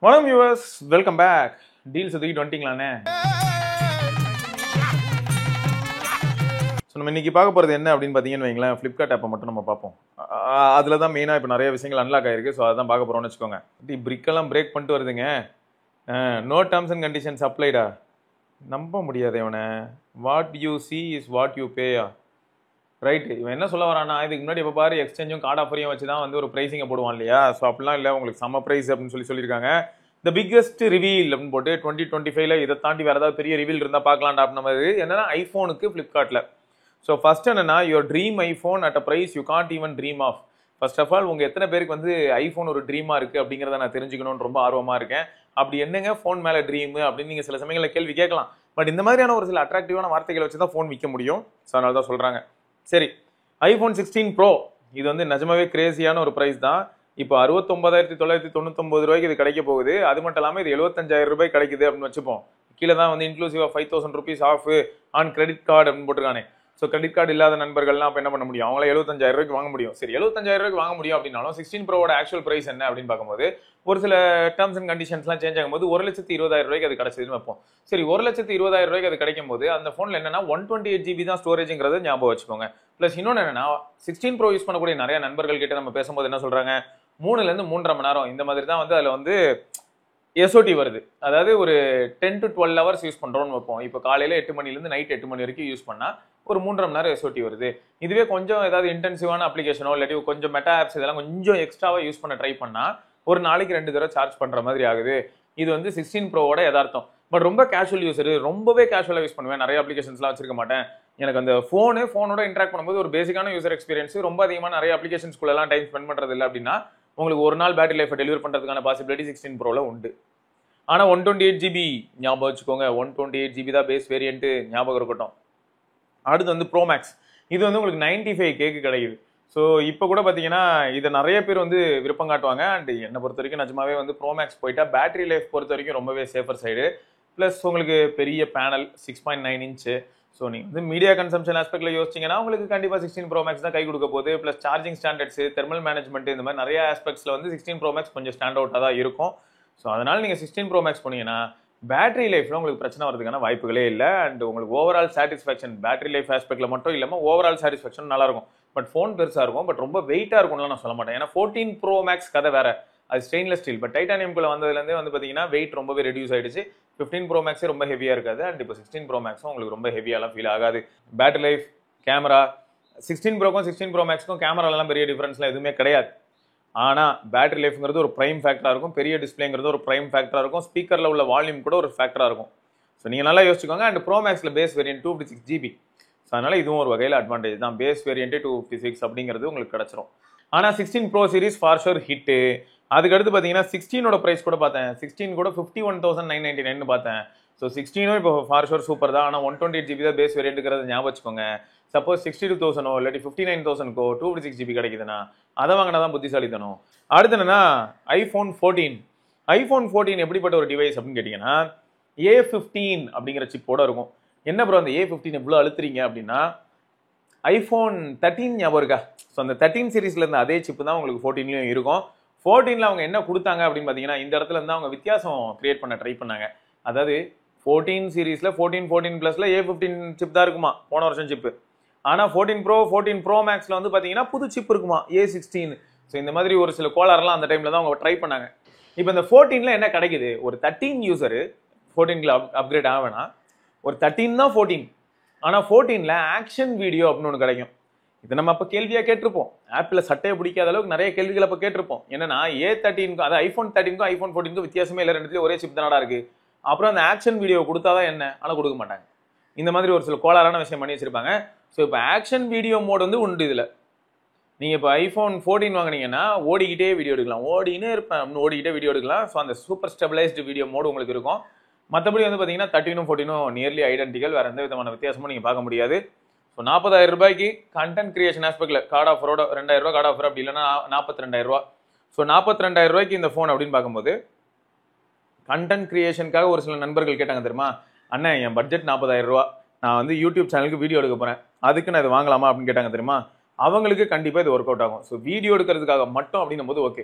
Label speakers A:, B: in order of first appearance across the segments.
A: வணக்கம் viewers, welcome back. Deals தூக்கிட்டு வந்துட்டீங்களாண்ணே. So நம்ம இன்னைக்கு பார்க்க போகிறது என்ன அப்படின்னு பார்த்தீங்கன்னு வைங்களேன், ஃப்ளிப்கார்ட் ஆப்பை மட்டும் நம்ம பார்ப்போம். அதில் தான் மெயினாக இப்போ நிறைய விஷயங்கள் அன்லாக் ஆகிருக்கு. ஸோ அதான் பார்க்க போகிறோம்னு வச்சுக்கோங்க. பிரிக்கெல்லாம் பிரேக் பண்ணிட்டு வருதுங்க. நோ டேர்ம்ஸ் அண்ட் கண்டிஷன்ஸ் அப்ளைடா. நம்ப முடியாது இவனை. What you see is what you பேயா. ரைட்டு. இவன் என்ன சொல்ல வரானா, இதுக்கு முன்னாடி இப்போ பாரு எக்ஸ்சேஞ்சும் கார்டு ஆஃபரையும் வச்சு தான் வந்து ஒரு ப்ரைஸிங்கை போடுவான் இல்லையா. ஸோ அப்படிலாம் இல்லை, உங்களுக்கு செம்ம ப்ரைஸ் அப்படின்னு சொல்லியிருக்காங்க. த பிக்கஸ்ட் ரிவீல் அப்படின்னு போட்டு 2025 இதை தாண்டி வேறு ஏதாவது பெரிய ரிவீல் இருந்தால் பார்க்கலாம்டா அப்படின்ற மாதிரி என்னன்னா ஐஃபோனுக்கு ஃப்ளிப்கார்ட்டில். ஸோ ஃபர்ஸ்ட் என்னன்னா, your dream iPhone at a price you can't even dream of. First of all, உங்கள் எத்தனை பேருக்கு வந்து ஐஃபோன் ஒரு ட்ரீமாக இருக்குது அப்படிங்கிறத நான் தெரிஞ்சுக்கணும்னு ரொம்ப ஆர்வமாக இருக்கேன். அப்படி என்னங்க ஃபோன் மேலே ட்ரீமு அப்படின்னு நீங்கள் சில சமயங்களில் கேள்வி கேட்கலாம். பட் இந்த மாதிரியான ஒரு சில அட்ராக்டிவான வார்த்தைகளை வச்சு தான் ஃபோன் விற்க முடியும். ஸோ அதனால தான் சொல்கிறாங்க. சரி, ஐஃபோன் 16 ப்ரோ இது வந்து நிஜமாவே கிரேசியான ஒரு ப்ரைஸ் தான். இப்போ 69,999 ரூபாய்க்கு இது கிடைக்க போகுது. அது மட்டும் இல்லாமல் இது 75,000 ரூபாய் கிடைக்குது அப்படின்னு வச்சுப்போம். கீழே தான் வந்து இன்க்ளூசிவாக 5,000 rupees off on credit card அப்படின்னு போட்டுருக்கானே. ஸோ கிரெடிட் கார்டு இல்லாத நண்பர்கள்லாம் அப்போ என்ன பண்ண முடியும்? அவங்கள 75,000 ரூபாய்க்கு வாங்க முடியும். சரி, 75,000 ரூபாய்க்கு வாங்க முடியும் அப்படின்னாலும் 16 ப்ரோவோட ஆக்சுவல் ப்ரைஸ் என்ன அப்படின்னு பார்க்கும்போது ஒரு சில டேர்ம்ஸ் அண்ட் கண்டிஷன்ஸ்லாம் சேஞ்ச் ஆகும்போது 1,20,000 ரூபாய்க்கு அது கிடைச்சதுன்னு வைப்போம். சரி, 1,20,000 ரூபாய்க்கு அது கிடைக்கும் போது அந்த ஃபோனில் என்னன்னா 128 GB தான் ஸ்டோரேஜ்ங்கிறத ஞாபகம் வச்சுக்கோங்க. ப்ளஸ் இன்னொன்று என்னன்னா, 16 ப்ரோ யூஸ் பண்ணக்கூடிய நிறைய நண்பர்கள் கிட்ட நம்ம பேசும்போது என்ன சொல்றாங்க, 3லேருந்து 3.5 மணி நேரம் இந்த மாதிரி தான் வந்து அதில் வந்து எஸ்ஓடி வருது. அதாவது ஒரு 10 to 12 hours யூஸ் பண்ணுறோம்னு வைப்போம். இப்போ காலையில் 8 மணிலேருந்து நைட் 8 மணி வரைக்கும் யூஸ் பண்ணால் ஒரு 3.5 மணி நேரம் எஸ்ஓடி வருது. இதுவே கொஞ்சம் ஏதாவது இன்டென்சிவான அப்ளிகேஷனோ இல்லாட்டி கொஞ்சம் மெட்டா ஆப்ஸ் இதெல்லாம் கொஞ்சம் எக்ஸ்ட்ராவாக யூஸ் பண்ண ட்ரை பண்ணால் ஒரு நாளைக்கு 2 தடவை சார்ஜ் பண்ணுற மாதிரி ஆகுது. இது வந்து 16 ப்ரோவோட யதார்த்தம். பட் ரொம்ப கேஷுவல் யூஸர், ரொம்பவே கேஷுவலாக யூஸ் பண்ணுவேன், நிறைய அப்ளிகேஷன்ஸ்லாம் வச்சிருக்க மாட்டேன். எனக்கு அந்த ஃபோனோட இன்ட்ராக்ட் பண்ணும்போது ஒரு பேசிக்கான யூசர் எக்ஸ்பீரியன்ஸ், ரொம்ப அதிகமாக நிறைய அப்ளிகேஷன்ஸ்குள்ளெல்லாம் டைம் ஸ்பெண்ட் பண்ணுறது இல்லை அப்படின்னா உங்களுக்கு ஒரு நாள் பேட்டரி லைஃபை டெலிவர் பண்ணுறதுக்கான பாசிபிலிட்டி 16 ப்ரோவில் உண்டு. ஆனால் 128 GB ஞாபகம் வச்சுக்கோங்க. 128 GB தான் பேஸ் வேரியன்ட்டு, ஞாபகம் இருக்கட்டும். அடுத்து வந்து ப்ரோ மேக்ஸ். இது வந்து உங்களுக்கு 95K கிடைக்குது. ஸோ இப்போ கூட பார்த்தீங்கன்னா இதை நிறைய பேர் வந்து விருப்பம் காட்டுவாங்க. அண்ட் என்னை பொறுத்த வரைக்கும் நிஜமாவே வந்து ப்ரோ மேக்ஸ் போயிட்டா பேட்டரி லைஃப் பொறுத்த வரைக்கும் ரொம்பவே சேஃபர் சைடு. ப்ளஸ் உங்களுக்கு பெரிய பேனல் 6.9 இன்ச்சு. ஸோ நீங்கள் வந்து மீடியா கன்சம்ஷன் ஆஸ்பெக்டில் யோசிச்சிங்கன்னா உங்களுக்கு கண்டிப்பாக 16 ப்ரோ மேக்ஸ் தான் கை கொடுக்க போகுது. Plus charging standards, thermal management, இந்த மாதிரி நிறைய ஆஸ்பெக்ட்ஸில் வந்து 16 ப்ரோ மேக்ஸ் கொஞ்சம் ஸ்டாண்ட் அவுட்டாக தான் இருக்கும். ஸோ அதனால் நீங்கள் 16 ப்ரோ மேக்ஸ் போனீங்கன்னா பேட்டரி லைஃப்பில் உங்களுக்கு பிரச்சனை வரதுக்கான வாய்ப்புகளே இல்லை. அண்ட் உங்களுக்கு ஓவரால் சாட்டிஸ்ஃபேக்ஷன் பேட்டரி லைஃப் ஆஸ்பெக்டில் மட்டும் இல்லாமல் ஓவரால் சாட்டிஸ்ஃபேக்ஷன் நல்லாயிருக்கும். பட் ஃபோன் பெருசாக இருக்கும், பட் ரொம்ப வெயிட்டாக இருக்கும்லாம் நான் சொல்ல மாட்டேன். ஏன்னா 14 ப்ரோ மேக்ஸ் கதை வேறு, அது ஸ்டெயின்லெஸ் ஸ்டீல். பட் டைட்டானியம்குள்ளே வந்ததுலேருந்தே வந்து பார்த்தீங்கன்னா வெயிட் ரொம்பவே ரெடியூஸ் ஆகிடுச்சு. 15 ப்ரோ மேக்ஸே ரொம்ப ஹெவியாக இருக்காது. அண்ட் இப்போ 16 ப்ரோ மேக்ஸும் உங்களுக்கு ரொம்ப ஹெவியாலாம் ஃபீல் ஆகாது. பேட்டரி லைஃப், கேமரா, 16 ப்ரோக்கும் 16 ப்ரோ மேக்ஸுக்கும் கேமராலாம் பெரிய டிஃப்ரென்ஸ்லாம் எதுவுமே கிடையாது. ஆனால் பேட்டரி லைஃப்ங்கிறது ஒரு ப்ரைம் ஃபேக்டராக இருக்கும், பெரிய டிஸ்பிளேங்கிறது ஒரு ப்ரைம் ஃபேக்டராக இருக்கும், ஸ்பீக்கரில் உள்ள வால்யூம் கூட ஒரு ஃபேக்டராக இருக்கும். ஸோ நீங்கள் நல்லா யோசிச்சுக்கோங்க. அண்ட் ப்ரோ மேக்ஸில் பேஸ் வேரியன்ட் 256 GB. ஸோ அதனால் இதுவும் ஒரு வகையில் அட்வான்டேஜ் தான். பேஸ் வேரியன்ட்டு 256 அப்படிங்கிறது உங்களுக்கு கிடச்சிரும். ஆனால் 16 pro series for sure hit. அதுக்கடுத்து பார்த்தீங்கன்னா 16ஓட ப்ரைஸ் கூட பார்த்தேன். 16 கூட 51,999 பார்த்தேன். ஸோ 16 இப்போ ஃபார் ஷோர் சூப்பர் தான். ஆனால் 128 GB தான் பேஸ் வேரியன்ட்டுங்கிறது ஞாபகம் வச்சுக்கோங்க. சப்போஸ் 62,000 இல்லாட்டி 59,000 256 GB கிடைக்குதுன்னா அதை வாங்கினா தான் புத்திசாலித்தனம். அடுத்து என்னன்னா ஐஃபோன் 14. ஐஃபோன் 14 எப்படிப்பட்ட ஒரு டிவைஸ் அப்படின்னு கேட்டிங்கன்னா A15 அப்படிங்கிற சிப்போட இருக்கும். என்ன ப்ரோ அந்த A15 எவ்வளோ அழுத்துறீங்க அப்படின்னா, ஐஃபோன் 13 ஞாபகம் இருக்கா? ஸோ அந்த 13 சீரீஸ்ல இருந்த அதே சிப்பு தான் உங்களுக்கு 14லையும் இருக்கும். 14ல அவங்க என்ன கொடுத்தாங்க அப்படின்னு பார்த்தீங்கன்னா, இந்த இடத்துல இருந்து அவங்க வித்தியாசம் கிரியேட் பண்ண ட்ரை பண்ணாங்க. அதாவது 14 சீரீஸ்ல 14 ப்ளஸ்ல A15 சிப் தான் இருக்குமா, போன வருஷம் சிப்பு. ஆனால் 14 ப்ரோ மேக்ஸில் வந்து பார்த்தீங்கன்னா புது சிப் இருக்குமா, A16. ஸோ இந்த மாதிரி ஒரு சில கோளாறுலாம் அந்த டைமில் தான் அவங்க ட்ரை பண்ணாங்க. இப்போ இந்த 14ல என்ன கிடைக்குது, ஒரு 13 யூசரு 14ல அப்கிரேட் ஆவேனா, ஒரு 13 தான் 14. ஆனால் 14ல ஆக்ஷன் வீடியோ அப்படின்னு ஒன்று கிடைக்கும். இதை நம்ம அப்போ கேள்வியாக கேட்டிருப்போம். ஆப்பில் சட்டையை பிடிக்காத அளவுக்கு நிறைய கேள்விகள் அப்போ கேட்டிருப்போம். என்னன்னா A13க்கும் அதாவது ஐஃபோன் 13க்கும் ஐஃபோன் 14க்கும் வித்தியாசமே இல்லை, ரெண்டுத்துலேயும் ஒரே சிப் தானடா இருக்கு. அப்புறம் அந்த ஆக்ஷன் வீடியோ கொடுத்தாதான் என்ன, ஆனால் கொடுக்க மாட்டாங்க. இந்த மாதிரி ஒரு சில கோளாறான விஷயம் பண்ணி வச்சிருப்பாங்க. ஸோ இப்போ ஆக்ஷன் வீடியோ மோட் வந்து உண்டு இதில். நீங்கள் இப்போ ஐஃபோன் 14 வாங்கினீங்கன்னா ஓடிக்கிட்டே வீடியோ எடுக்கலாம், ஓடினே இருப்பேன் அப்படின்னு ஓடிக்கிட்டே வீடியோ எடுக்கலாம். ஸோ அந்த சூப்பர் ஸ்டெபிளைஸ்டு வீடியோ மோடு உங்களுக்கு இருக்கும். மற்றபடி வந்து பார்த்தீங்கன்னா 13ம் 14ம் நியர்லி ஐடென்டிக்கல், வேறு எந்த விதமான வித்தியாசமும் நீங்கள் பார்க்க முடியாது. ஸோ 40,000 ரூபாய்க்கு கண்டென்ட் கிரியேஷன் ஆஸ்பெக்டில் கார்டு ஆஃபரோட 2,000 ரூபா கார்டு ஆஃபர், அப்படி இல்லைன்னா 42,000 ரூபா. ஸோ 42,000 ரூபாய்க்கு இந்த ஃபோன் அப்படின்னு பார்க்கும்போது கண்டென்ட் கிரியேஷனுக்காக ஒரு சில நண்பர்கள் கேட்டாங்க தெரியுமா, அண்ணன் என் பட்ஜெட் 40,000 ரூபா, நான் வந்து யூடியூப் சேனலுக்கு வீடியோ எடுக்க போகிறேன், அதுக்கு நான் இது வாங்கலாமா அப்படின்னு கேட்டாங்க தெரியுமா. அவங்களுக்கு கண்டிப்பாக இது ஒர்க் அவுட் ஆகும். ஸோ வீடியோ எடுக்கிறதுக்காக மட்டும் அப்படின்னும் போது ஓகே.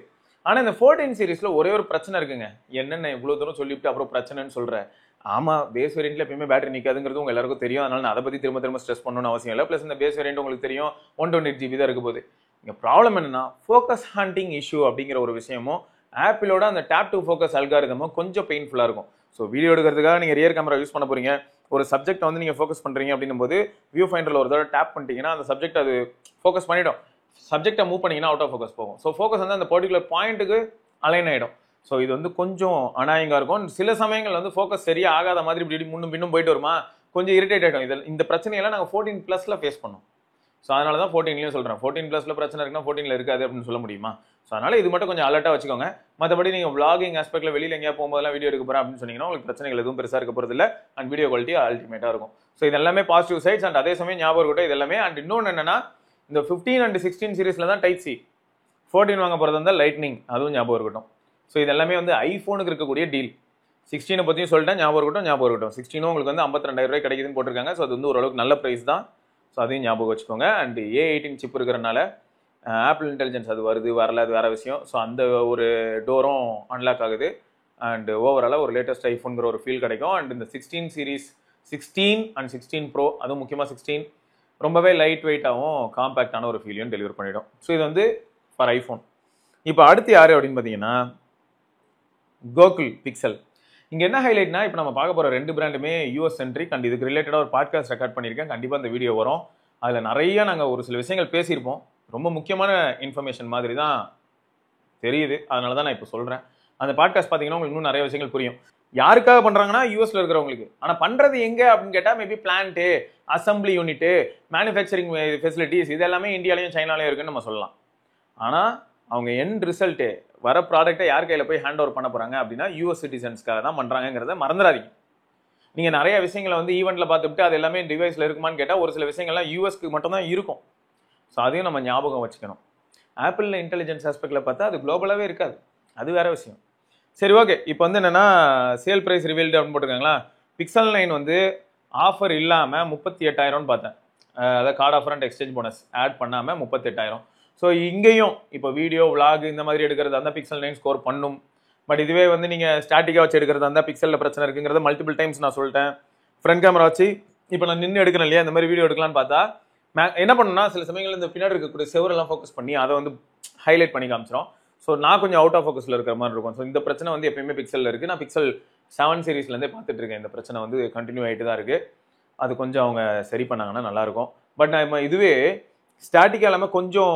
A: ஆனால் இந்த 14 சீரீஸில் ஒரே ஒரு பிரச்சனை இருக்குங்க. என்னென்ன இவ்வளோ தூரம் சொல்லிவிட்டு அப்புறம் பிரச்சனைன்னு சொல்கிறேன். ஆமாம், பேஸ் வேரியண்ட்ல எப்பயுமே பேட்டரி நிற்காதுங்கிறது உங்க எல்லாருக்கும் தெரியும். அதனால நான் அதை பற்றி திரும்ப திரும்ப ஸ்ட்ரெஸ் பண்ணணும்னு அவசியம் இல்லை. ப்ளஸ் இந்த பேஸ் வேரியண்ட் உங்களுக்கு தெரியும் 128 GB தான் இருக்க போகுது. இங்கே ப்ராப்ளம் என்னன்னா ஃபோக்கஸ் ஹண்டிங் இஷ்யூ அப்படிங்கிற ஒரு விஷயமும் ஆப்பிளோட அந்த டேப் டு ஃபோக்கஸ் அல்காரிதமும் கொஞ்சம் பெயின்ஃபுல்லாக இருக்கும். ஸோ வீடியோ எடுக்கிறதுக்காக நீங்கள் ரியர் கேமரா யூஸ் பண்ண போறீங்க, ஒரு சப்ஜெக்ட் வந்து நீங்கள் ஃபோக்கஸ் பண்ணுறீங்க அப்படின்னும் போது வியூ ஃபைண்டரில் ஒரு தடவை டேப் பண்ணிட்டீங்கன்னா அந்த சப்ஜெக்ட் அது ஃபோக்கஸ் பண்ணிடும். சப்ஜெக்டை மூவ் பண்ணீங்கன்னா அவுட் ஆஃப் ஃபோக்கஸ் போகும். ஸோ ஃபோக்கஸ் வந்து அந்த பர்டிகுலர் பாயிண்ட்டுக்கு அலைன் ஆகிடும். ஸோ இது வந்து கொஞ்சம் அனாயிங்காக இருக்கும். சில சமயங்கள் வந்து ஃபோக்கஸ் சரியா ஆகாத மாதிரி இப்படி முன்னும் பின்னும் போயிட்டு வருமா, கொஞ்சம் இரிட்டேட் ஆகிடும். இந்த பிரச்சனையெல்லாம் நாங்கள் 14+ ஃபேஸ் பண்ணோம். ஸோ அதனால தான் 14லையும் சொல்கிறேன். 14+ பிரச்சனை இருக்குன்னா 14ல் இருக்காது அப்படின்னு சொல்ல முடியுமா? ஸோ அதனால இது மட்டும் கொஞ்சம் அலர்ட்டாக வச்சுக்கோங்க. மற்றபடி நீங்கள் vlogging ஆஸ்பெக்ட்ல வெளியில் எங்கேயா போகும்போதெல்லாம் வீடியோ எடுக்க போகிறேன் அப்படின்னு சொன்னீங்கன்னா உங்களுக்கு பிரச்சனைகள் எதுவும் பெருசாக இருக்க போகிறது இல்லை. அண்ட் வீடியோ குவாலிட்டி அல்டிமேட்டாக இருக்கும். ஸோ இது எல்லாமே பாசிட்டிவ் சைட்ஸ். அண்ட் அதே சமயம் ஞாபகம் இருக்கட்டும் இது எல்லாமே. அண்ட் இன்னொன்று என்னன்னா இந்த 15 and 16 சீரீஸில் தான் டைப் சி, 14 வாங்க போகிறது இருந்தால் லைட்னிங், அதுவும் ஞாபகம் இருக்கட்டும். ஸோ இது எல்லாமே வந்து ஐஃபோனுக்கு இருக்கக்கூடிய டீல். 16 பற்றியும் சொல்லிட்டேன், ஞாபகம் இருக்கட்டும். 16 உங்களுக்கு வந்து 52,000 ரூபாய் கிடைக்குதுன்னு போட்டிருக்காங்க. ஸோ அது வந்து ஓரளவுக்கு நல்ல ப்ரைஸ் தான். ஸோ அதையும் ஞாபகம் வச்சுக்கோங்க. அண்ட் A18 சிப் இருக்கிறனால ஆப்பிள் இன்டெலிஜென்ஸ் அது வருது வரல அது வேற விஷயம். ஸோ அந்த ஒரு டோரும் அன்லாக் ஆகுது. அண்ட் ஓவராலாக ஒரு லேட்டஸ்ட் ஐஃபோனுங்கிற ஒரு ஃபீல் கிடைக்கும். அண்ட் இந்த 16 சீரீஸ் 16 and 16 Pro அதுவும் முக்கியமாக 16 ரொம்பவே லைட் வெயிட்டாகவும் காம்பேக்டான ஒரு ஃபீலையும் டெலிவர் பண்ணிடும். ஸோ இது வந்து ஃபார் ஐஃபோன். இப்போ அடுத்து யார் அப்படின்னு பார்த்தீங்கன்னா கோகுல் பிக்சல். இங்கே என்ன ஹைலைட்னா இப்போ நம்ம பார்க்க போகிற 2 பிராண்டுமே யூஎஸ் சென்ட்ரிக். அண்ட் இதுக்கு ரிலேட்டடாக ஒரு பாட்காஸ்ட் ரெக்கார்ட் பண்ணியிருக்கேன். கண்டிப்பாக இந்த வீடியோ வரும். அதில் நிறைய நாங்கள் ஒரு சில விஷயங்கள் பேசியிருப்போம். ரொம்ப முக்கியமான இன்ஃபர்மேஷன் மாதிரி தான் தெரியுது. அதனால தான் நான் இப்போ சொல்கிறேன். அந்த பாட்காஸ்ட் பார்த்தீங்கன்னா உங்களுக்கு இன்னும் நிறைய விஷயங்கள் புரியும். யாருக்காக பண்ணுறாங்கன்னா யூஎஸ்ல இருக்கிறவங்களுக்கு. ஆனால் பண்ணுறது எங்கே அப்படின்னு கேட்டால் maybe plant, assembly unit, manufacturing facilities இது எல்லாமே இந்தியாலையும் சைனாலையும் இருக்குன்னு நம்ம சொல்லலாம். ஆனால் அவங்க எண்ட் ரிசல்ட்டு வர ப்ராடக்ட்டை யார் கையில் போய் ஹேண்ட் ஓவர் பண்ண போகிறாங்க அப்படின்னா யூஎஸ் சிட்டிசன்ஸ்க்காக தான் பண்ணுறாங்கிறத மறந்துடாதீங்க. நீங்கள் நிறைய விஷயங்களை வந்து ஈவெண்ட்டில் பார்த்துட்டு அது எல்லாமே டிவைஸில் இருக்குமான்னு கேட்டால் ஒரு சில விஷயங்கள்லாம் யூஎஸ்க்கு மட்டும் தான் இருக்கும். ஸோ அதையும் நம்ம ஞாபகம் வச்சுக்கணும். ஆப்பிளில் இன்டெலிஜென்ஸ் ஆஸ்பெக்டில் பார்த்தா அது குளோபலாகவே இருக்காது, அது வேற விஷயம். சரி, ஓகே. இப்போ வந்து என்னென்னா சேல் ப்ரைஸ் ரிவீல்டு அப்படின்னு போட்டிருக்காங்களா. பிக்சல் 9 வந்து ஆஃபர் இல்லாமல் 38,000 பார்த்தேன். அதாவது card offer and exchange bonus add பண்ணாமல் 38,000. ஸோ இங்கேயும் இப்போ வீடியோ விளாக் இந்த மாதிரி எடுக்கிறது அந்த பிக்சல் 9 ஸ்கோர் பண்ணும். பட் இதுவே வந்து நீங்கள் ஸ்டாட்டிக்காக வச்சு எடுக்கிறது அந்த பிக்சலில் பிரச்சனை இருக்குங்கிறத மல்டிபிள் டைம்ஸ் நான் சொல்லிட்டேன். ஃப்ரண்ட் கேமரா வச்சு இப்போ நான் நின்று எடுக்கிறேன் இல்லையா, இந்த மாதிரி வீடியோ எடுக்கலான்னு பார்த்தா என்ன பண்ணணும்னா சில சமயங்கள் இந்த பின்னாடி இருக்கக்கூடிய செவரெல்லாம் ஃபோக்கஸ் பண்ணி அதை வந்து ஹைலைட் பண்ணி காமிச்சிடும். ஸோ நான் கொஞ்சம் அவுட் ஆஃப் ஃபோக்கஸில் இருக்கிற மாதிரி இருக்கும். ஸோ இந்த பிரச்சனை வந்து எப்பயுமே பிக்சலில் இருக்குது. நான் பிக்சல் 7 சீரீஸ்லேருந்தே பார்த்துட்டு இருக்கேன். இந்த பிரச்சனை வந்து கண்டினியூ ஆகிட்டு தான் இருக்குது. அது கொஞ்சம் அவங்க சரி பண்ணாங்கன்னா நல்லாயிருக்கும். பட் நம்ம இதுவே ஸ்டாட்டிக்காக இல்லாமல் கொஞ்சம்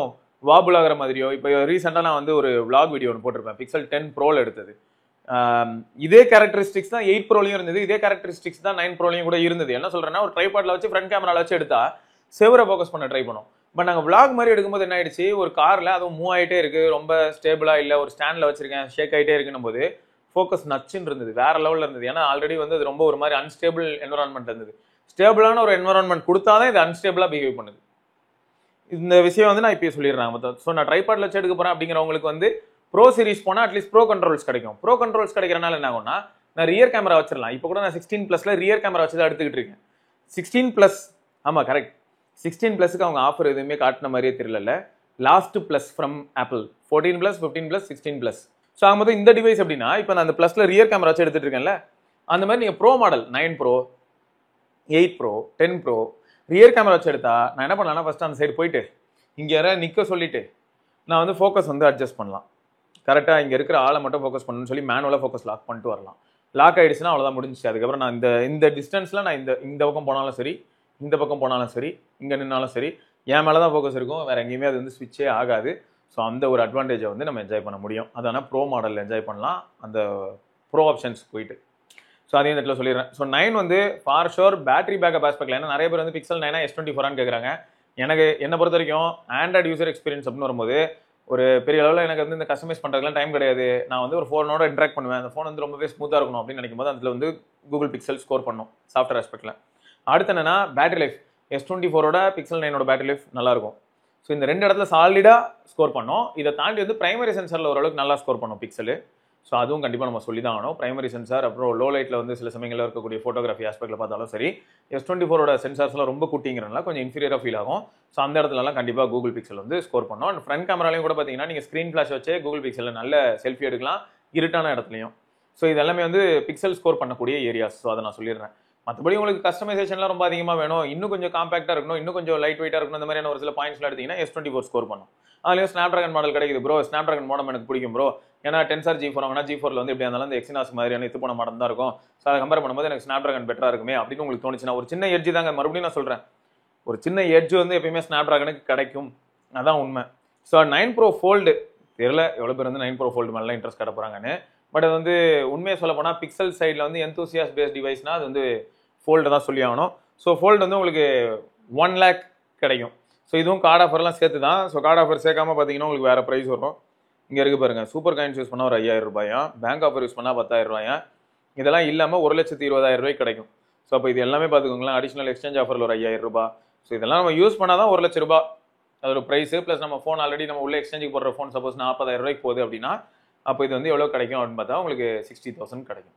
A: வாபுல் ஆகிற மாதிரியோ, இப்போ ரீசெண்டாக நான் வந்து ஒரு vlog வீடியோ ஒன்று போட்டிருப்பேன். பிக்சல் 10 ப்ரோவில் எடுத்தது. இதே கேரக்டரிஸ்டிக்ஸ் தான் 8 ப்ரோலையும் இருந்தது, இதே கேரக்டரிஸ்டிக்ஸ் தான் 9 ப்ரோலையும் கூட இருந்தது. என்ன சொல்கிறேன்னா ஒரு ட்ரைபாட்ல வச்சு ஃப்ரண்ட் கேமராவில் வச்சு எடுத்தா செவரை ஃபோக்கஸ் பண்ண ட்ரை பண்ணும். பட் நாங்கள் vlog மாதிரி எடுக்கும்போது என்ன ஆயிடுச்சு, ஒரு காரில் அதுவும் மூவ் ஆகிட்டே இருக்குது, ரொம்ப ஸ்டேபிளாக இல்லை, ஒரு ஸ்டாண்டில் வச்சிருக்கேன், ஷேக் ஆகிட்டே இருக்குன்னும் போது ஃபோக்கஸ் நச்சுன்னு இருந்தது, வேற லெவலில் இருந்தது. ஏன்னா ஆல்ரெடி வந்து அது ரொம்ப ஒரு மாதிரி அன்ஸ்டேபிள் என்வரான்மெண்ட் இருந்தது. ஸ்டேபிளான ஒரு என்வரான்மெண்ட் கொடுத்தாதான் இது அன்ஸ்டேபிளாக பிஹேவ் பண்ணுது. இந்த விஷயம் வந்து நான் இப்போ சொல்லிடுறேன் மொத்தம். ஸோ நான் ட்ரைபாட்ல வச்சு எடுக்க போகிறேன் அப்படிங்கிறவங்களுக்கு வந்து ப்ரோ சீரிஸ் போனால் அட்லீஸ்ட் ப்ரோ கண்ட்ரோல்ஸ் கிடைக்கும். ப்ரோ கண்ட்ரோல்ஸ் கிடைக்கிறனால என்ன ஆகும்னா நான் ரியர் கேமரா வச்சிடலாம். இப்போ கூட நான் 16+ ரியர் கேமரா வச்சு தான் எடுத்துக்கிட்டு இருக்கேன். 16+, ஆமாம் கரெக்ட், 16+க்கு அவங்க ஆஃபர் எதுவுமே காட்டின மாதிரியே தெரியல. Last plus from apple 14+, 15+, 16+. So ஆகும்போது இந்த டிவைஸ் எப்படின்னா இப்போ நான் அந்த ப்ளஸில் ரியர் கேமரா வச்சு எடுத்துட்டு இருக்கேன்ல, அந்த மாதிரி நீங்கள் bro model 9 Pro, 8 Pro, 10 Pro rear camera வச்சு எடுத்தா நான் என்ன பண்ணலாம்னா ஃபர்ஸ்ட் அந்த சைடு போயிட்டு இங்கே யாராவது நிற்க சொல்லிட்டு நான் வந்து ஃபோக்கஸ் வந்து அட்ஜஸ்ட் பண்ணலாம். கரெக்டாக இங்கே இருக்கிற ஆளை மட்டும் ஃபோக்கஸ் பண்ணணும்னு சொல்லி மேனுவலாக ஃபோக்கஸ் லாக் பண்ணிட்டு வரலாம். லாக் ஆகிடுச்சுன்னா அவ்வளோதான் முடிஞ்சிச்சு. அதுக்கப்புறம் நான் இந்த டிஸ்டன்ஸில் நான் இந்த பக்கம் போனாலும் சரி, இந்த பக்கம் போனாலும் சரி, இங்கே நின்னாலும் சரி, என் மேலே தான் ஃபோக்கஸ் இருக்கும், வேறு எங்கேயுமே அது வந்து ஸ்விட்சே ஆகாது. ஸோ அந்த ஒரு அட்வான்டேஜை வந்து நம்ம என்ஜாய் பண்ண முடியும். அதனால் ப்ரோ மாடலில் என்ஜாய் பண்ணலாம், அந்த ப்ரோ ஆப்ஷன்ஸ் போயிட்டு. ஸோ அதையும் இந்த இடத்துல சொல்லிடுறேன். ஸோ 9 வந்து ஃபார் ஷோர் பேட்டரி பேக்கப் ஆஸ்பெக்ட்ல, ஏன்னா நிறைய பேர் வந்து பிக்சல் 9 S24 கேட்குறாங்க. எனக்கு என்ன பொறுத்த வரைக்கும் ஆண்ட்ராய்டு யூசர் எக்ஸ்பீரியன்ஸ் அப்படின்னு வரும்போது ஒரு பெரிய அளவில் எனக்கு வந்து இந்த கஸ்டமைஸ் பண்ணுறதுலாம் டைம் கிடையாது. நான் வந்து ஒரு ஃபோனோட இன்ட்ராக்ட் பண்ணுவேன், அந்த ஃபோன் வந்து ரொம்பவே ஸ்மூத்தாக இருக்கணும் அப்படின்னு நினைக்கும் போது அதில் வந்து கூகுள் பிக்சல் ஸ்கோர் பண்ணும் சாஃப்ட்வேர் ஆஸ்பெக்டில். அடுத்து என்னன்னா பேட்டரி லைஃப், S24ஓட பிக்சல் 9ஓட பேட்டரி லைஃப் நல்லாயிருக்கும். ஸோ இந்த 2 இடத்துல சாலிடாக ஸ்கோர் பண்ணோம். இதை தாண்டி வந்து பிரைமரி சென்சரில் ஓரளவுக்கு நல்லா ஸ்கோர் பண்ணும் பிக்சல். ஸோ அதுவும் கண்டிப்பாக நம்ம சொல்லி தான் ஆகணும். பிரைமரி சென்சார் அப்புறம் லோ லைட்டில் வந்து சில சமயங்களில் இருக்கக்கூடிய ஃபோட்டோகிராஃபி ஆஸ்பெக்டில் பார்த்தாலும் சரி, S24 சென்சார்ஸ்லாம் ரொம்ப குட்டிங்கிறனால கொஞ்சம் இன்ஃபீரியராக ஃபீல் ஆகும். ஸோ அந்த இடத்துலலாம் கண்டிப்பாக கூகுள் பிக்சல் வந்து ஸ்கோர் பண்ணோம். அண்ட் ஃப்ரண்ட் கேமராலையும் கூட பார்த்தீங்கன்னா நீங்கள் ஸ்க்ரீன் ஃப்ளாஷ் வச்சே கூகுள் பிக்சலில் நல்ல செல்ஃபி எடுக்கலாம் இருட்டான இடத்துலையும். ஸோ இது எல்லாமே வந்து பிக்சல் ஸ்கோர் பண்ணக்கூடிய ஏரியாஸ். ஸோ அதை நான் சொல்லிடுறேன். மற்றபடி உங்களுக்கு கஸ்டமைசேஷன்லாம் ரொம்ப அதிகமாக வேணும், இன்னும் கொஞ்சம் காம்பாக்டாக இருக்கணும், இன்னும் கொஞ்சம் லைட் வெயிட்டாக இருக்கணும், இந்த மாதிரியான ஒரு சில பாயிண்ட்ஸ்லாம் எடுத்தீங்கன்னா S24 ஸ்கோர் பண்ணும். அதுலேயும் ஸ்னாப்ட்ராகன் மாடல் கிடைக்குது ப்ரோ. ஸ்னாப்ட்ராகன் மாடல் எனக்கு பிடிக்கும் ப்ரோ. ஏன்னா 10 G4 வாங்கினா G4ல வந்து எப்படியா இருந்தாலும் இந்த எக்ஸினாஸ் மாதிரியான இது போன மாடல் தான் இருக்கும். ஸோ அதை கம்பேர் பண்ணும்போது எனக்கு ஸ்னாப்ட்ராகன் பெட்டராக இருக்குமே அப்படின்னு உங்களுக்கு தோணுச்சுன்னா ஒரு சின்ன எட்ஜ் தாங்க. மறுபடியும் நான் சொல்கிறேன், ஒரு சின்ன எட்ஜ் வந்து எப்பயுமே ஸ்னாப்ட்ராகனுக்கு கிடைக்கும். அதான் உண்மை. ஸோ 9 Pro Fold தெரியல எவ்வளோ பேர் வந்து 9 Pro Fold மேலே இன்ட்ரெஸ்ட் காட்ட போகிறாங்கன்னு. பட் அது வந்து உண்மையை சொல்ல போனால் பிக்சல் சைடில் வந்து எந்தூசியாஸ் பேஸ்ட் டிவைஸ்னால் அது வந்து ஃபோல்டு தான் சொல்லி ஆகணும். ஸோ ஃபோல்டு வந்து உங்களுக்கு 1 lakh கிடைக்கும். ஸோ இதுவும் கார்டு ஆஃபர்லாம் சேர்த்து தான். ஸோ கார்டு ஆஃபர் சேர்க்காம பார்த்தீங்கன்னா உங்களுக்கு வேறு ப்ரைஸ் வரும். இங்கே இருக்குது பாருங்கள், சூப்பர் காயின்ஸ் யூஸ் பண்ணால் ஒரு 5000 ரூபாயா, பேங்க் ஆஃபர் யூஸ் பண்ணால் 10,000 ரூபாயா, இதெல்லாம் இல்லாமல் 1,20,000 ரூபாய்க்கு கிடைக்கும். ஸோ அப்போ இது எல்லாமே பார்த்துக்கோங்களேன். அடிஷனல் எக்ஸ்சேஞ்ச் ஆஃபரில் ஒரு 5000 ரூபாய். ஸோ இதெல்லாம் நம்ம யூஸ் பண்ணால் தான் 1,00,000 ரூபாய் அது ஒரு ப்ரைஸு. ப்ளஸ் நம்ம ஃபோன் ஆல்ரெடி நம்ம உள்ள எக்ஸ்சேஞ்சுக்கு போடுற ஃபோன் சப்போஸ் 40,000 ரூபாய்க்கு போகுது அப்படின்னா அப்போ இது வந்து எவ்வளோ கிடைக்கும் அப்படின்னு பார்த்தா உங்களுக்கு 60,000 கிடைக்கும்.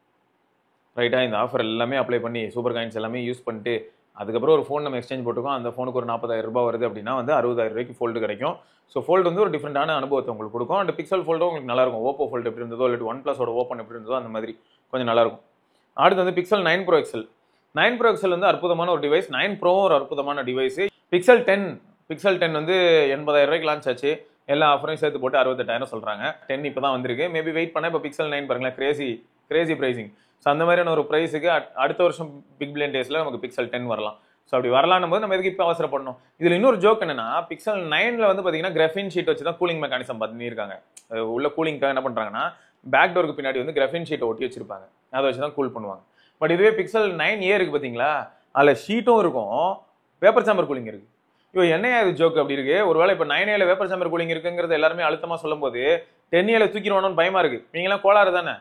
A: ரைட்டாக இந்த ஆஃபர் எல்லாமே அப்ளை பண்ணி சூப்பர் காயின்ஸ் எல்லாமே யூஸ் பண்ணிட்டு அதுக்கப்புறம் ஒரு ஃபோன் நம்ம எக்ஸ்சேஞ்ச் போட்டுக்கோம், அந்த ஃபோனுக்கு ஒரு 40,000 ரூபாய் வருது அப்படின்னா வந்து 60,000 ரூபாய்க்கு ஃபோல்டு கிடைக்கும். ஸோ ஃபோல்டு வந்து ஒரு டிஃப்ரெண்டான அனுபவத்தை உங்களுக்கு கொடுக்கும். அண்ட் பிக்சல் ஃபோல்டும் உங்களுக்கு நல்லாயிருக்கும். ஓப்போ ஃபோல்டு எப்படி இருந்ததோ இல்லை OnePlus ஓப்பன் எப்படி இருந்ததோ அந்த மாதிரி கொஞ்சம் நல்லாயிருக்கும். அடுத்து வந்து pixel 9 Pro XL. 9 Pro XL வந்து அற்புதமான ஒரு டிவைஸ். 9 Pro ஒரு அற்புதமான டிவைஸ். பிக்சல் 10 வந்து 80,000 ரூபாய்க்கு லான்ச் ஆச்சு. எல்லா ஆஃபரையும் சேர்த்து போட்டு 68,000 சொல்கிறாங்க. 10 இப்போ தான் வந்திருக்கு. மேபி வெயிட் பண்ணால் இப்போ பிக்சல் 9 பாருங்களேன், கிரேசி ப்ரைஸிங். ஸோ அந்த மாதிரியான ஒரு ப்ரைஸுக்கு அடுத்த வருஷம் பிக் பில்லியன் டேஸில் நமக்கு பிக்சல் 10 வரலாம். ஸோ அப்படி வரலான்னு போது நம்ம எதுக்கு இப்போ அவசரப்படணும். இதில் இன்னொரு ஜோக் என்னன்னா, பிக்சல் 9ல வந்து பார்த்தீங்கன்னா கிராஃபின் ஷீட் வச்சு தான் கூலிங் மெக்கானிசம் பண்ணியிருக்காங்க. உள்ள கூலிங்காக என்ன பண்ணுறாங்கன்னா பேக் டோருக்கு பின்னாடி வந்து கிராஃபின் ஷீட்டை ஒட்டி வச்சிருப்பாங்க, அதை வச்சு தான் கூல் பண்ணுவாங்க. பட் இதுவே பிக்சல் 9A இருக்கு பார்த்தீங்களா, அதில் ஷீட்டும் இருக்கும், வேப்பர் சாம்பர் கூலிங் இருக்குது. இப்போ என்னையா இது ஜோக் அப்படி இருக்கு. ஒருவேளை இப்போ 9Aல வேப்பர் சாம்பர் கூலிங் இருக்குங்கிறது எல்லாருமே அழுத்தமாக சொல்லும் போது 10Aல தூக்கிடுவானு பயமா இருக்கு. நீங்களாம் கோளாறு தானே.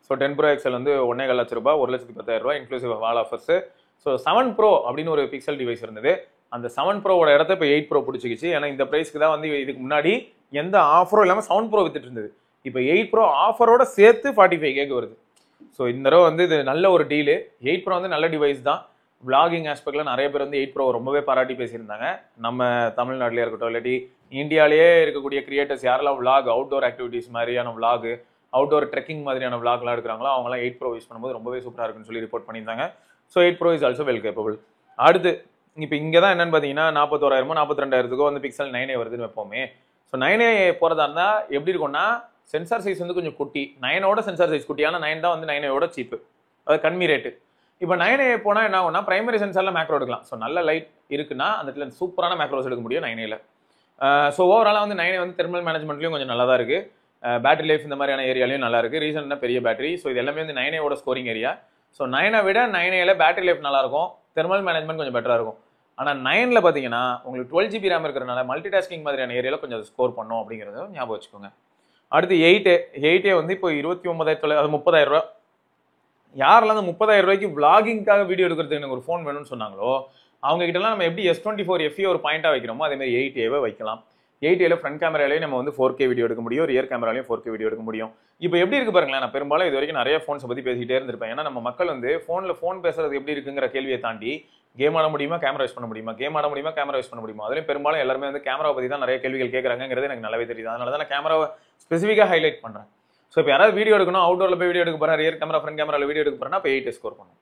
A: ஸோ 10 Pro XL வந்து 1,15 லட்சம் ரூபாய், 1,10,000 ரூபாய் inclusive of all offers. So 7 Pro அப்படின்னு ஒரு பிக்சல் டிவைஸ் இருந்தது. அந்த 7 Proவோட இடத்த இப்போ 8 Pro பிடிச்சிக்கிச்சு. ஏன்னா இந்த ப்ரைஸ்க்கு தான் வந்து இதுக்கு முன்னாடி எந்த ஆஃபரும் இல்லாமல் 7 Pro வித்துட்டு இருந்தது. இப்போ 8 Pro ஆஃபரோட சேர்த்து 45K வருது. ஸோ இந்த தடவை வந்து இது நல்ல ஒரு டீலு. 8 Pro வந்து நல்ல டிவைஸ் தான். விளாகிங் ஆஸ்பெக்டில் நிறைய பேர் வந்து 8 Pro ரொம்பவே பாராட்டி பேசியிருந்தாங்க. நம்ம தமிழ்நாட்டிலே இருக்கட்டும் இல்லாட்டி இந்தியாவிலேயே இருக்கக்கூடிய கிரியேட்டர்ஸ் யாரெல்லாம் விளாக் அவுட்டோர் ஆக்டிவிட்டிஸ் மாதிரியான விளாக், அவுட்டோர் ட்ரெக்கிங் மாதிரியான விளாக்லாம் எடுக்கிறாங்களோ அவங்களாம் 8 Pro யூஸ் பண்ணும்போது ரொம்பவே சூப்பராக இருக்குன்னு சொல்லி ரிப்போர்ட் பண்ணியிருந்தாங்க. So 8 Pro is also well capable. அடுத்து இப்போ இங்கே தான் என்னன்னு பார்த்தீங்கன்னா 41,000 42,000 வந்து பிக்சல் 9A வருதுன்னு வைப்போமே. ஸோ 9A போகிறதா இருந்தால் எப்படி இருக்கும்னா சென்சார் சைஸ் வந்து கொஞ்சம் குட்டி. 9ஓட சென்சார் சைஸ் குட்டி, ஆனால் 9 தான் வந்து 9Aயோட சீப்பு, அது கம்மி ரேட்டு. இப்போ 9A போனால் என்ன ஆகும்னா பிரைமரி சென்சாரில் மேக்ரோ எடுக்கலாம். ஸோ நல்ல லைட் இருக்குன்னா அந்த இடத்துல சூப்பரான மேக்ரோஸ் எடுக்க முடியும் 9Aல. ஸோ ஓவராலாக வந்து 9A வந்து தெர்மல் மேனேஜ்மெண்ட்லையும் கொஞ்சம் நல்லா தான் இருக்குது. பேட்டரி லைஃப் இந்த மாதிரியான ஏரியாலையும் நல்லா இருக்குது. ரீசன்னா பெரிய பேட்டரி. ஸோ இது எல்லாமே வந்து 9Aயோட ஸ்கோரிங் ஏரியா. ஸோ 9 விட 9Aல பேட்டரி லைஃப் நல்லாயிருக்கும், தெர்மல் மேனேஜ்மெண்ட் கொஞ்சம் பெட்டராக இருக்கும். ஆனால் 9ல பார்த்தீங்கன்னா உங்களுக்கு 12 GB ரேம் இருக்கிறனால மல்டி டாஸ்கிங் மாதிரியான ஏரியாவில் கொஞ்சம் ஸ்கோர் பண்ணும் அப்படிங்கிறத ஞாபகம் வச்சுக்கோங்க. அடுத்து 8A வந்து இப்போ 29,000 அது 30,000 ரூபா. யாரெல்லாம் அந்த 30,000 ரூபாய்க்கு விளாகிங்காக வீடியோ எடுக்கிறதுக்கு எனக்கு ஒரு ஃபோன் வேணும்னு சொன்னாங்களோ அவங்க கிட்டலாம் நம்ம எப்படி S24 FE ஒரு பாயிண்டாக வைக்கிறோமோ அதே மாதிரி 8Aவை வைக்கலாம். 8Aல ஃப்ரண்ட் கேமராலேயே நம்ம வந்து 4K வீடியோ எடுக்க முடியும், ரியர் கேமராலையும் 4K வீடியோ எடுக்க முடியும். இப்போ எப்படி இருக்கு பாருங்களேன். நான் பெரும்பாலும் இது வரைக்கும் நிறைய ஃபோன்ஸை பற்றி பேசிக்கிட்டே இருந்திருப்பேன். ஏன்னா நம்ம மக்கள் வந்து ஃபோன் பேசுறது எப்படி இருக்குங்கிற கேள்வியை தாண்டி கேம் ஆட முடியுமா, கேமரா யூஸ் பண்ண முடியுமா, கேம் ஆட முடியுமா, கேமரா யூஸ் பண்ண முடியுமா, அதுலேயும் பெரும்பாலும் எல்லாருமே வந்து கேமரா பற்றி தான் நிறைய கேள்விகள் கேட்குறாங்கிறது எனக்கு நல்லாவே தெரியுது. அதனால தான் நான் கேமராவை ஸ்பெசிஃபிக்காக ஹைலைட் பண்ணுறேன். ஸோ இப்போ யாராவது வீடியோ எடுக்கணும், அவுட்டோரில் போய் வீடியோ எடுக்க போகிறேன், ரியர் கேமரா ஃப்ரண்ட் கேமராவில் வீடியோ எடுக்க போகிறேன்னா இப்போ 8A ஸ்கோர் பண்ணும்.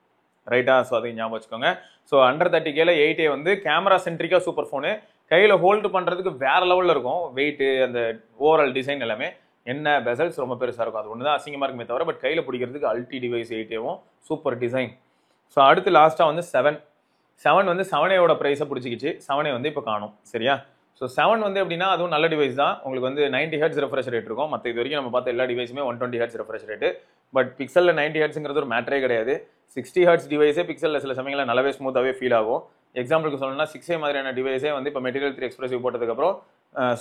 A: ரைட்டா? ஸோ அதை ஞாபகம் வச்சுக்கோங்க. ஸோ அண்டர் 30Kல 8A வந்து கேமரா சென்ட்ரிக்காக சூப்பர் ஃபோனு, கையில் ஹோல்டு பண்ணுறதுக்கு வேறு லெவலில் இருக்கும். வெயிட்டு, அந்த ஓவரால் டிசைன் எல்லாமே. என்ன பெசல்ஸ் ரொம்ப பெருசாக இருக்கும், அது ஒன்று தான் அசிங்கமாக இருக்குமே தவிர, பட் கையில் பிடிக்கிறதுக்கு அல்டி டிவைஸ் 8Aவும் சூப்பர் டிசைன். ஸோ அடுத்து லாஸ்ட்டாக வந்து 7 வந்து 7Aவோட ப்ரைஸை பிடிச்சிக்கிச்சு. 7A வந்து இப்போ காணும். சரியா? ஸோ 7 வந்து எப்படின்னா அதுவும் நல்ல டிவைஸ் தான். உங்களுக்கு வந்து 90 Hz ரெஃப்ரெஷ் ரேட் இருக்கும். மற்ற இது வரைக்கும் நம்ம பார்த்த எல்லா டிவைஸுமே 120 Hz ரெஃப்ரெஷ் ரேட்டு. பட் பிக்சலில் 90 Hzங்கிறது ஒரு மேட்டரே கிடையாது. 60 Hz டிவைஸே பிக்சலில் சில சமயங்களில் நல்லாவே ஸ்மூத்தாகவே ஃபீல் ஆகும். எக்ஸாம்பிளுக்கு சொல்லணும்னா 6A மாதிரியான டிவைஸே வந்து இப்போ மெட்டீரியல் 3 எக்ஸ்பிரசிவ் போட்டதுக்கப்புறம்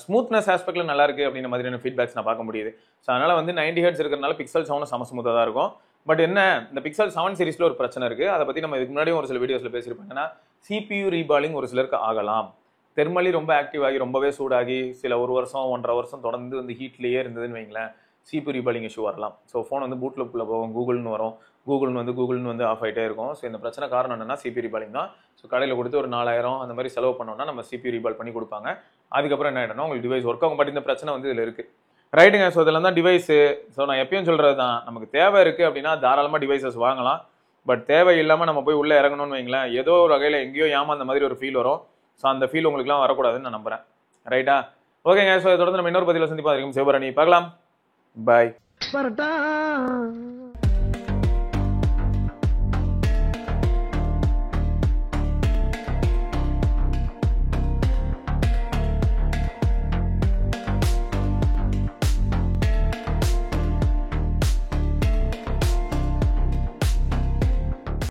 A: ஸ்மூத்னஸ் ஆஸ்பெக்டில் நல்லா இருக்குது அப்படின்ற மாதிரியான ஃபீட்பேக்ஸ் நான் பார்க்க முடியுது. ஸோ அதனால் வந்து 90 Hz இருக்கிறனால பிக்சல் 7 செம ஸ்மூத்தாக தான் இருக்கும். பட் என்ன, இந்த பிக்சல் 7 சீரிஸில் ஒரு பிரச்சனை இருக்குது. அதை பற்றி நம்ம இதுக்கு முன்னாடியும் ஒரு சில வீடியோஸில் பேசியிருப்பாங்கன்னா CPU ரீபாலிங் ஒரு சிலருக்கு ஆகலாம். தெர்மலி ரொம்ப ஆக்டிவ் ஆகி ரொம்பவே சூடாகி சில 1 வருஷம் 1.5 வருஷம் தொடர்ந்து வந்து ஹீட்லேயே இருந்ததுன்னு வைங்களேன், சிபி ரீபாலிங் இஷ்யூ வரலாம். ஸோ ஃபோன் வந்து பூட் லூப்ல போகும், கூகுள்னு வரும், கூகுள்னு வந்து ஆஃப் ஆகிட்டே இருக்கும். ஸோ இந்த பிரச்சனை காரணம் என்னன்னா சிபி ரீபாலிங் தான். ஸோ கடையில் கொடுத்து ஒரு 4000 அந்த மாதிரி செலவு பண்ணோம்னா நம்ம சிபி ரீபால் பண்ணி கொடுப்பாங்க. அதுக்கப்புறம் என்ன ஆகிடும்னா உங்களுக்கு டிவைஸ் ஒர்க் ஆகும். பட் இந்த பிரச்சனை வந்து இதில் இருக்குது. ரைட்டுங்க. ஸோ இதெல்லாம் தான் டிவைஸு. ஸோ நான் எப்பயும் சொல்கிறது தான், நமக்கு தேவை இருக்குது அப்படின்னா தாராளமாக டிவைசஸ் வாங்கலாம். பட் தேவை இல்லாமல் நம்ம போய் உள்ளே இறங்கணும்னு வைங்களேன், ஏதோ ஒரு வகையில் எங்கேயோ ஏமாந்த மாதிரி ஒரு ஃபீல் வரும். ஸோ அந்த ஃபீல் உங்களுக்குலாம் வரக்கூடாதுன்னு நான் நம்புறேன். ரைட்டா? ஓகேங்க. ஸோ தொடர்ந்து நம்ம இன்னொரு பதிவில் சந்திப்பா இருக்கும். சிவபரணி பார்க்கலாம். பாய்.